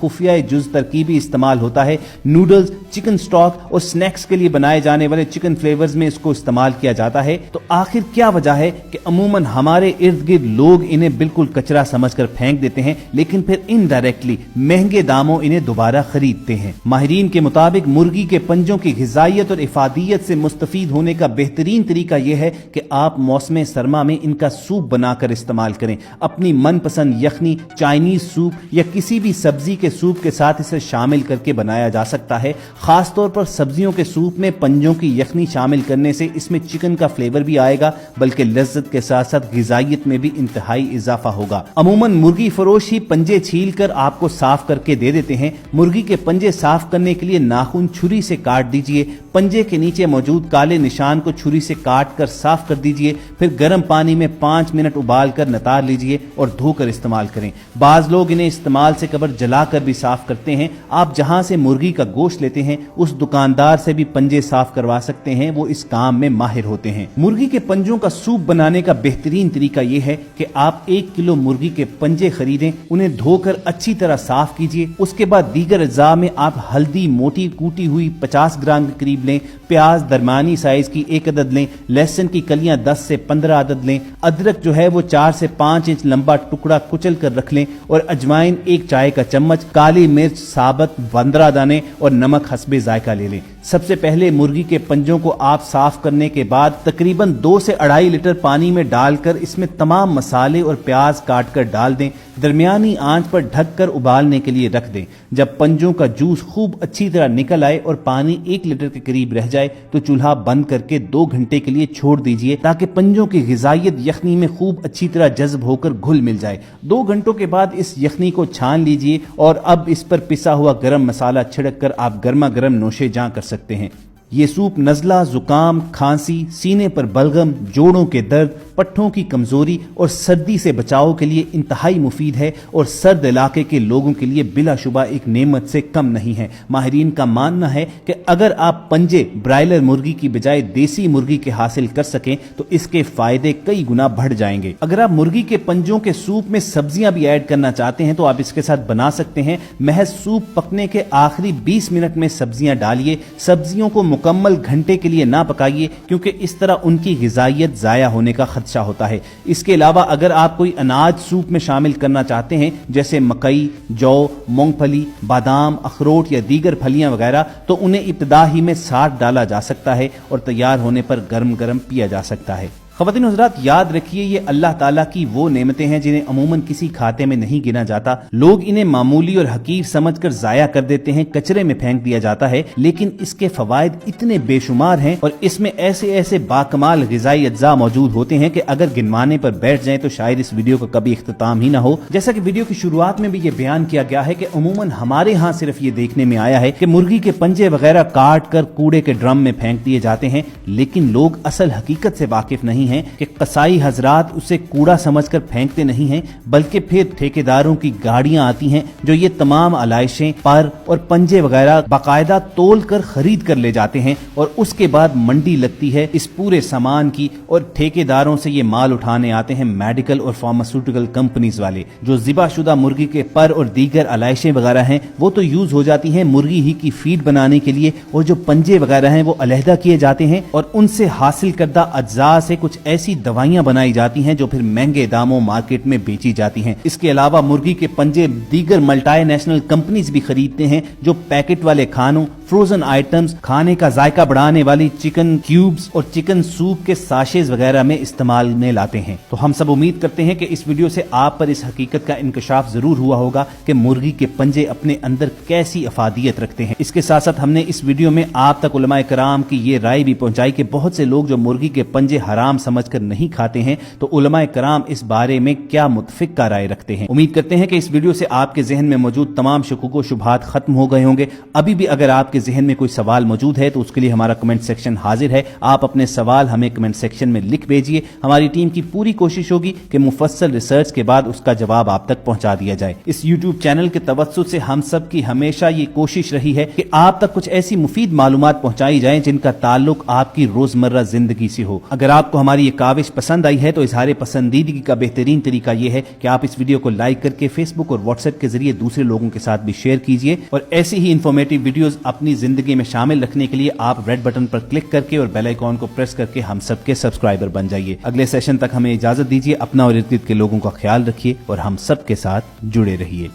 خفیہ جز ترکیبی استعمال ہوتا ہے۔ نوڈلز، چکن سٹاک اور سنیکس کے لیے بنائے جانے والے چکن فلیورز میں اس کو استعمال کیا جاتا ہے۔ تو آخر کیا وجہ ہے کہ عموماً ہمارے ارد گرد لوگ انہیں بالکل کچرا سمجھ کر پھینک دیتے ہیں، لیکن پھر انڈائریکٹلی مہنگے داموں انہیں دوبارہ خریدتے ہیں؟ ماہرین کے مطابق مرغی کے پنجوں کی غذائیت اور افادیت سے مستفید ہونے کا بہترین طریقہ یہ ہے کہ آپ موسم سرما میں ان کا سوپ بنا کر استعمال کریں۔ اپنی من پسند یخنی، چائنیز سوپ یا کسی بھی سبزی کے سوپ کے ساتھ اسے شامل کر کے بنایا جا سکتا ہے۔ خاص طور پر سبزیوں کے سوپ میں پنجوں کی یخنی شامل کرنے سے اس میں چکن کا فلیور بھی آئے گا، بلکہ لذت کے ساتھ ساتھ غذائیت میں بھی انتہائی اضافہ ہوگا۔ عموماً مرغی فروش ہی پنجے چھیل کر آپ کو صاف کر کے دے دیتے ہیں۔ مرغی کے پنجے صاف کرنے کے لیے ناخن چھری سے کاٹ دیجئے، پنجے کے نیچے موجود کالے نشان کو چھری سے کاٹ کر صاف کر دیجئے، پھر گرم پانی میں 5 منٹ ابال کر نتار لیجئے اور دھو کر استعمال کریں۔ بعض لوگ انہیں استعمال سے قبل جلا کر بھی صاف کرتے ہیں۔ آپ جہاں سے مرغی کا گوشت لیتے ہیں اس دکاندار سے بھی پنجے صاف کروا سکتے ہیں، وہ اس کام میں ماہر ہوتے ہیں۔ مرغی کے پنجوں کا سوپ بنانے کا بہترین طریقہ یہ ہے کہ آپ 1 کلو مرغی کے پنجے خریدیں، انہیں دھو کر اچھی طرح صاف کیجئے۔ اس کے بعد دیگر اجزاء میں آپ ہلدی موٹی کوٹی ہوئی 50 گرام کے قریب لیں، پیاز درمیانی سائز کی 1 عدد لیں، لہسن کی کلیاں 10 سے 15 عدد لیں، ادرک جو ہے وہ 4 سے 5 انچ لمبا ٹکڑا کچل کر رکھ لیں، اور اجوائن 1 چائے کا چمچ، کالی مرچ ثابت 15 دانے اور نمک حسب ذائقہ لے لیں۔ سب سے پہلے مرغی کے پنجوں کو آپ صاف کرنے کے بعد تقریباً 2 سے 2.5 لیٹر پانی میں ڈال کر اس میں تمام مسالے اور پیاز کاٹ کر ڈال دیں، درمیانی آنچ پر ڈھک کر ابالنے کے لیے رکھ دیں۔ جب پنجوں کا جوس خوب اچھی طرح نکل آئے اور پانی 1 لیٹر کے قریب رہ جائے تو چولہا بند کر کے 2 گھنٹے کے لیے چھوڑ دیجئے تاکہ پنجوں کی غذائیت یخنی میں خوب اچھی طرح جذب ہو کر گھل مل جائے۔ 2 گھنٹوں کے بعد اس یخنی کو چھان لیجئے اور اب اس پر پسا ہوا گرم مسالہ چھڑک کر آپ گرما گرم نوشے جاں کر سکتے ہیں۔ یہ سوپ نزلہ، زکام، کھانسی، سینے پر بلغم، جوڑوں کے درد، پٹھوں کی کمزوری اور سردی سے بچاؤ کے لیے انتہائی مفید ہے اور سرد علاقے کے لوگوں کے لیے بلا شبہ ایک نعمت سے کم نہیں ہے۔ ماہرین کا ماننا ہے کہ اگر آپ پنجے برائلر مرغی کی بجائے دیسی مرغی کے حاصل کر سکیں تو اس کے فائدے کئی گنا بڑھ جائیں گے۔ اگر آپ مرغی کے پنجوں کے سوپ میں سبزیاں بھی ایڈ کرنا چاہتے ہیں تو آپ اس کے ساتھ بنا سکتے ہیں۔ محض سوپ پکنے کے آخری 20 منٹ میں سبزیاں ڈالیے۔ سبزیوں کو مکمل گھنٹے کے لیے نہ پکائیے کیونکہ اس طرح ان کی غذائیت ضائع ہونے کا خدشہ ہوتا ہے۔ اس کے علاوہ اگر آپ کوئی اناج سوپ میں شامل کرنا چاہتے ہیں جیسے مکئی، جو، مونگ پھلی، بادام، اخروٹ یا دیگر پھلیاں وغیرہ تو انہیں ابتدا ہی میں ساڑھ ڈالا جا سکتا ہے اور تیار ہونے پر گرم گرم پیا جا سکتا ہے۔ خواتین و حضرات، یاد رکھیے یہ اللہ تعالیٰ کی وہ نعمتیں ہیں جنہیں عموماً کسی کھاتے میں نہیں گنا جاتا۔ لوگ انہیں معمولی اور حقیر سمجھ کر ضائع کر دیتے ہیں، کچرے میں پھینک دیا جاتا ہے، لیکن اس کے فوائد اتنے بے شمار ہیں اور اس میں ایسے باکمال غذائی اجزاء موجود ہوتے ہیں کہ اگر گنوانے پر بیٹھ جائیں تو شاید اس ویڈیو کا کبھی اختتام ہی نہ ہو۔ جیسا کہ ویڈیو کی شروعات میں بھی یہ بیان کیا گیا ہے کہ عموماً ہمارے ہاں صرف یہ دیکھنے میں آیا ہے کہ مرغی کے پنجے وغیرہ کاٹ کر کوڑے کے ڈرم میں پھینک دیے جاتے ہیں، لیکن لوگ اصل حقیقت سے واقف نہیں ہیں کہ قصائی حضرات اسے کوڑا سمجھ کر پھینکتے نہیں ہیں، بلکہ پھر ٹھیکیداروں کی گاڑیاں آتی ہیں جو یہ تمام علائشیں، پر اور پنجے وغیرہ باقاعدہ تول کر خرید کر لے جاتے ہیں اور اس کے بعد منڈی لگتی ہے اس پورے سامان کی اور ٹھیکیداروں سے یہ مال اٹھانے آتے ہیں میڈیکل اور فارماسیوٹیکل کمپنیز والے۔ جو ذبح شدہ مرغی کے پر اور دیگر علائشیں وغیرہ ہیں وہ تو یوز ہو جاتی ہیں مرغی ہی کی فیڈ بنانے کے لیے، اور جو پنجے وغیرہ ہیں وہ علیحدہ کیے جاتے ہیں اور ان سے حاصل کردہ اجزاء سے کچھ ایسی دوائیاں بنائی جاتی ہیں جو پھر مہنگے داموں مارکیٹ میں بیچی جاتی ہیں۔ اس کے علاوہ مرغی کے پنجے دیگر ملٹی نیشنل کمپنیز بھی خریدتے ہیں جو پیکٹ والے کھانوں، فروزن آئٹمز، کھانے کا ذائقہ بڑھانے والی چکن کیوبز اور چکن سوپ کے ساشیز وغیرہ میں استعمال میں لاتے ہیں۔ تو ہم سب امید کرتے ہیں کہ اس ویڈیو سے آپ پر اس حقیقت کا انکشاف ضرور ہوا ہوگا کہ مرغی کے پنجے اپنے اندر کیسی افادیت رکھتے ہیں۔ اس کے ساتھ ساتھ ہم نے اس ویڈیو میں آپ تک علماء کرام کی یہ رائے بھی پہنچائی کہ بہت سے لوگ جو مرغی کے پنجے حرام سمجھ کر نہیں کھاتے ہیں تو علماء کرام اس بارے میں کیا متفقہ رائے رکھتے ہیں۔ امید کرتے ہیں کہ اس ویڈیو سے آپ کے ذہن میں موجود تمام شکوک و شبہات ختم ہو گئے ہوں گے۔ ابھی بھی اگر آپ کے ذہن میں کوئی سوال موجود ہے تو اس کے لیے ہمارا کمنٹ سیکشن حاضر ہے، آپ اپنے سوال ہمیں کمنٹ سیکشن میں لکھ بھیجیے۔ ہماری ٹیم کی پوری کوشش ہوگی کہ مفصل ریسرچ کے بعد اس کا جواب آپ تک پہنچا دیا جائے۔ اس یوٹیوب چینل کے توسط سے ہم سب کی ہمیشہ یہ کوشش رہی ہے کہ آپ تک کچھ ایسی مفید معلومات پہنچائی جائیں جن کا تعلق آپ کی روزمرہ زندگی سے ہو۔ اگر آپ کو ہماری ہماری یہ کاوش پسند آئی ہے تو اظہار پسندیدگی کا بہترین طریقہ یہ ہے کہ آپ اس ویڈیو کو لائک کر کے فیس بک اور واٹس ایپ کے ذریعے دوسرے لوگوں کے ساتھ بھی شیئر کیجیے، اور ایسی ہی انفارمیٹو ویڈیوز اپنی زندگی میں شامل رکھنے کے لیے آپ ریڈ بٹن پر کلک کر کے اور بیل آئیکن کو پریس کر کے ہم سب کے سبسکرائبر بن جائیے۔ اگلے سیشن تک ہمیں اجازت دیجیے، اپنا اور ارد گرد کے لوگوں کا خیال رکھیے اور ہم سب کے ساتھ جڑے رہیے۔